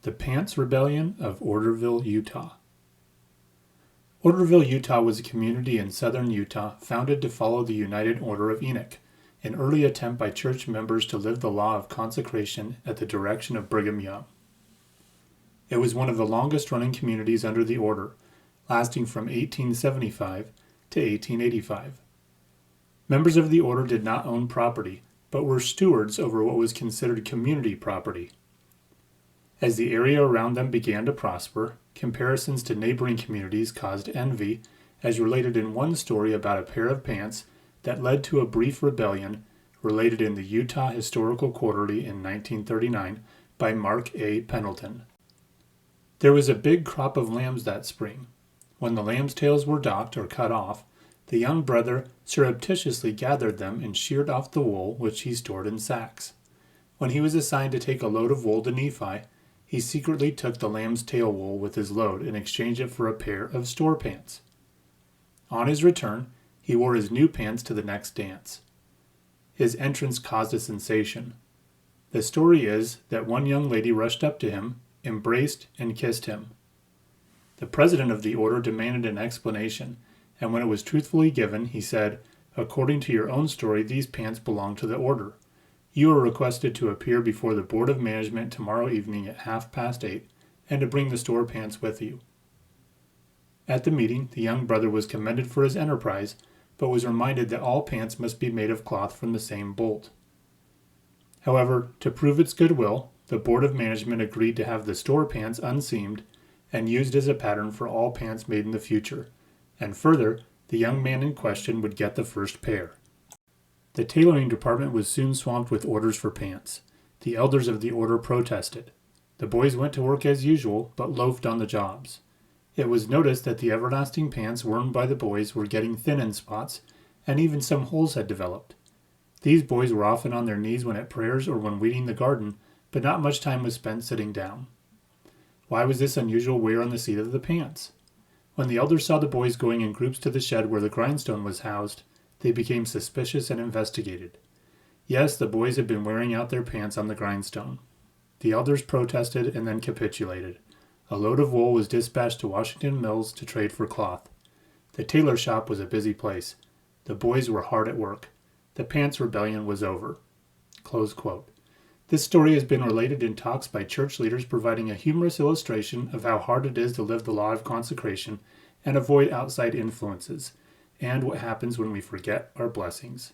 The Pants Rebellion of Orderville, Utah. Orderville, Utah was a community in southern Utah founded to follow the United Order of Enoch, an early attempt by church members to live the law of consecration at the direction of Brigham Young. It was one of the longest-running communities under the order, lasting from 1875 to 1885. Members of the order did not own property, but were stewards over what was considered community property. As the area around them began to prosper, comparisons to neighboring communities caused envy, as related in one story about a pair of pants that led to a brief rebellion related in the Utah Historical Quarterly in 1939 by Mark A. Pendleton. There was a big crop of lambs that spring. When the lambs' tails were docked or cut off, the young brother surreptitiously gathered them and sheared off the wool which he stored in sacks. When he was assigned to take a load of wool to Nephi, he secretly took the lamb's tail wool with his load and exchanged it for a pair of store pants. On his return, he wore his new pants to the next dance. His entrance caused a sensation. The story is that one young lady rushed up to him, embraced, and kissed him. The president of the order demanded an explanation, and when it was truthfully given, he said, "According to your own story, these pants belong to the order. You are requested to appear before the Board of Management tomorrow evening at 8:30 and to bring the store pants with you." At the meeting, the young brother was commended for his enterprise, but was reminded that all pants must be made of cloth from the same bolt. However, to prove its goodwill, the Board of Management agreed to have the store pants unseamed and used as a pattern for all pants made in the future, and further, the young man in question would get the first pair. The tailoring department was soon swamped with orders for pants. The elders of the order protested. The boys went to work as usual, but loafed on the jobs. It was noticed that the everlasting pants worn by the boys were getting thin in spots, and even some holes had developed. These boys were often on their knees when at prayers or when weeding the garden, but not much time was spent sitting down. Why was this unusual wear on the seat of the pants? When the elders saw the boys going in groups to the shed where the grindstone was housed, they became suspicious and investigated. Yes, the boys had been wearing out their pants on the grindstone. The elders protested and then capitulated. A load of wool was dispatched to Washington Mills to trade for cloth. The tailor shop was a busy place. The boys were hard at work. The pants rebellion was over. Close quote. This story has been related in talks by church leaders, providing a humorous illustration of how hard it is to live the law of consecration and avoid outside influences, and what happens when we forget our blessings.